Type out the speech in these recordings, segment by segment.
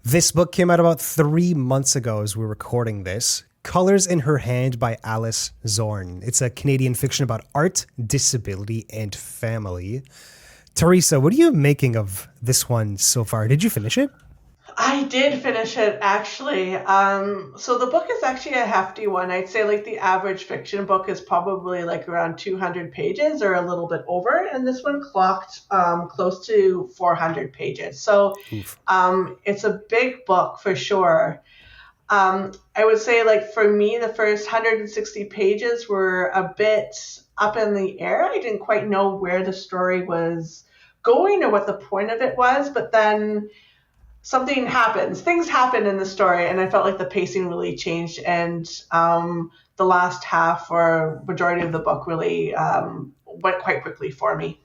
This book came out about 3 months ago as we're recording this. Colors in Her Hand by Alice Zorn. It's a Canadian fiction about art, disability, and family. Theresa, what are you making of this one so far? Did you finish it? I did finish it actually. So the book is actually a hefty one. I'd say like the average fiction book is probably like around 200 pages or a little bit over, and this one clocked close to 400 pages. So Oof. it's a big book for sure. I would say like for me, the first 160 pages were a bit up in the air. I didn't quite know where the story was going or what the point of it was, but then something happens. Things happen in the story, and I felt like the pacing really changed, and the last half or majority of the book really went quite quickly for me.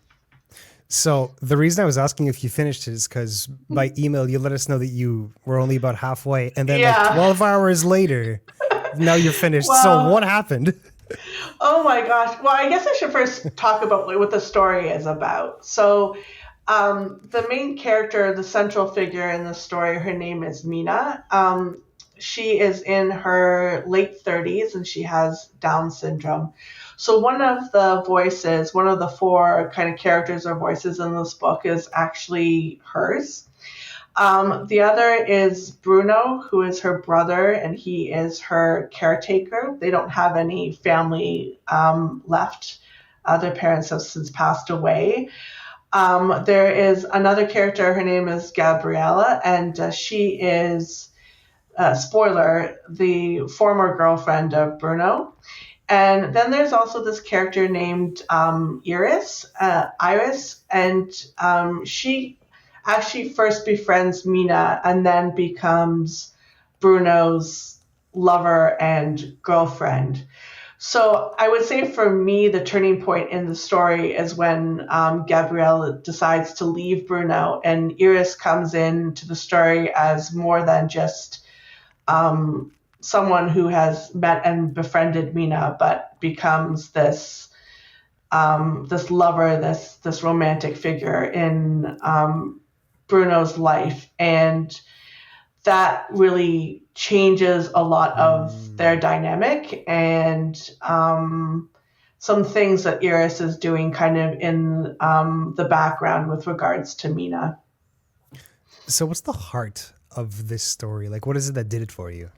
So the reason I was asking if you finished it is because by email you let us know that you were only about halfway, and then like Yeah. 12 hours later, now you're finished. So Well, what happened? oh my gosh. Well, I guess I should first talk about what the story is about. So, the main character, the central figure in the story, her name is Mina. She is in her late 30s and she has Down syndrome. So, one of the voices, one of the four kind of characters or voices in this book is actually hers. The other is Bruno, who is her brother, and he is her caretaker. They don't have any family left. Their parents have since passed away. There is another character. Her name is Gabriella, and she is, spoiler, the former girlfriend of Bruno. And then there's also this character named Iris, and she actually first befriends Mina and then becomes Bruno's lover and girlfriend. So I would say for me, the turning point in the story is when Gabrielle decides to leave Bruno, and Iris comes into the story as more than just someone who has met and befriended Mina, but becomes this lover, this romantic figure in Bruno's life, and that really changes a lot of their Hmm. dynamic and some things that Iris is doing kind of in the background with regards to Mina. So what's the heart of this story? Like, what is it that did it for you?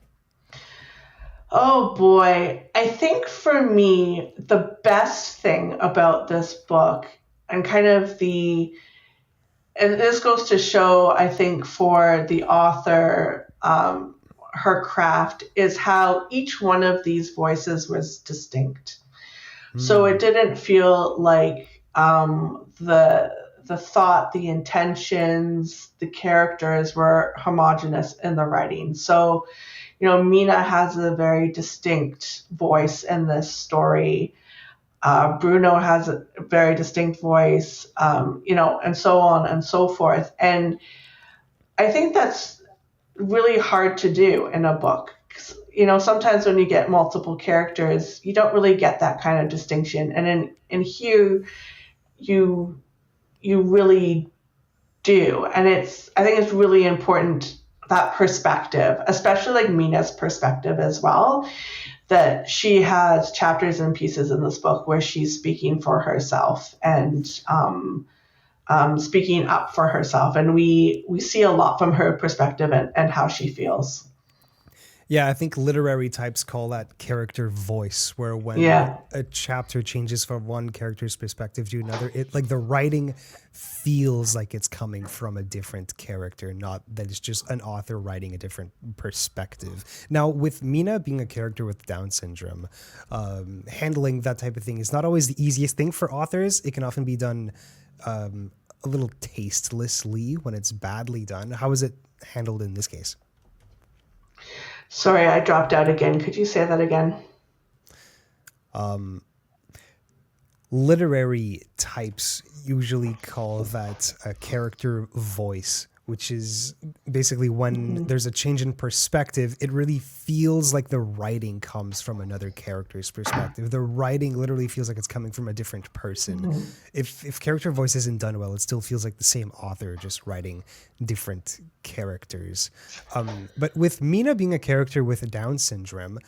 Oh boy. I think for me, the best thing about this book and kind of and this goes to show, I think, for the author, her craft is how each one of these voices was distinct. So it Hmm. didn't feel like the thought, the intentions, the characters were homogenous in the writing. So, Mina has a very distinct voice in this story. Bruno has a very distinct voice, and so on and so forth. And I think that's really hard to do in a book. 'Cause, sometimes when you get multiple characters, you don't really get that kind of distinction. And in here, you you really do. And I think it's really important that perspective, especially like Mina's perspective as well, that she has chapters and pieces in this book where she's speaking for herself and speaking up for herself, and we see a lot from her perspective and how she feels. Yeah, I think literary types call that character voice, where when Yeah, a chapter changes from one character's perspective to another, it like the writing feels like it's coming from a different character, not that it's just an author writing a different perspective. Now, with Mina being a character with Down syndrome, handling that type of thing is not always the easiest thing for authors. It can often be done a little tastelessly when it's badly done. How is it handled in this case? sorry, I dropped out again. Could you say that again? Literary types usually call that a character voice which is basically when there's a change in perspective, it really feels like the writing comes from another character's perspective. The writing literally feels like it's coming from a different person. If character voice isn't done well, it still feels like the same author just writing different characters. But with Mina being a character with Down syndrome,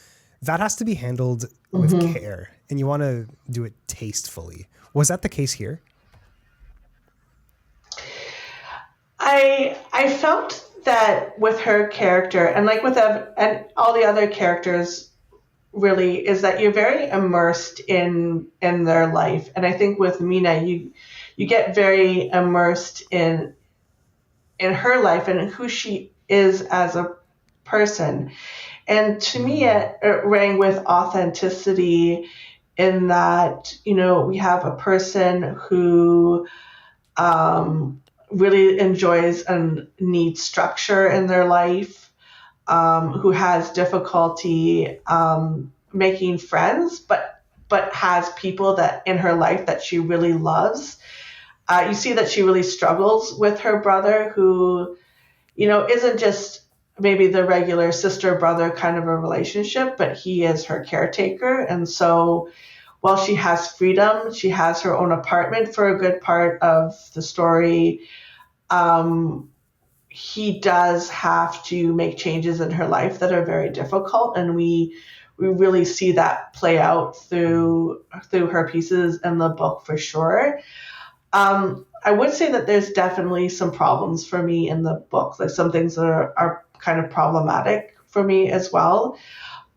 that has to be handled with care, and you want to do it tastefully. Was that the case here? I felt that with her character and like with and all the other characters really is that you're very immersed in their life, and I think with Mina you get very immersed in her life and who she is as a person. And to me, it rang with authenticity in that, you know, we have a person who really enjoys and needs structure in their life, who has difficulty making friends, but has people that in her life that she really loves. You see that she really struggles with her brother, who, you know, isn't just maybe the regular sister brother kind of a relationship, but he is her caretaker. And so while she has freedom, she has her own apartment for a good part of the story. He does have to make changes in her life that are very difficult, and we really see that play out through her pieces in the book for sure. I would say that there's definitely some problems for me in the book, like some things that are kind of problematic for me as well.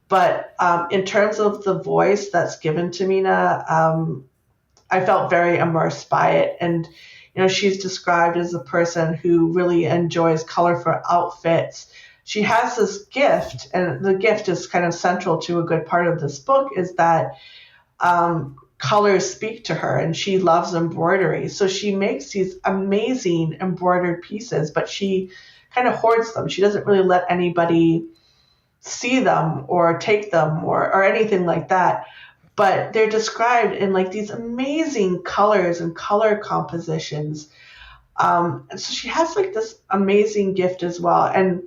But in terms of the voice that's given to Mina, I felt very immersed by it. And, you know, she's described as a person who really enjoys colorful outfits. She has this gift, and the gift is kind of central to a good part of this book, is that colors speak to her, and she loves embroidery. So she makes these amazing embroidered pieces, but she kind of hoards them. She doesn't really let anybody see them or take them or anything like that. But they're described in like these amazing colors and color compositions. And so she has like this amazing gift as well. And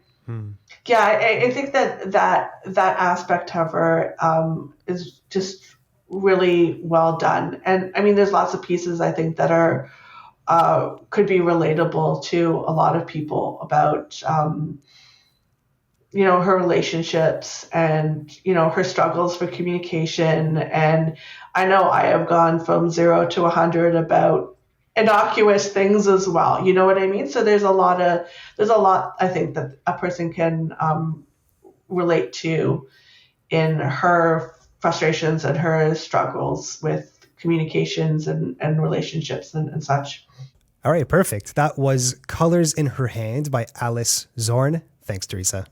yeah, I think that aspect of her is just really well done. And I mean, there's lots of pieces I think that are could be relatable to a lot of people about you know, her relationships and, you know, her struggles for communication. And I know I have gone from 0 to 100 about innocuous things as well. You know what I mean? So there's a lot I think that a person can relate to in her frustrations and her struggles with communications and relationships and such. All right, perfect. That was Colors in Her Hand by Alice Zorn. Thanks, Theresa.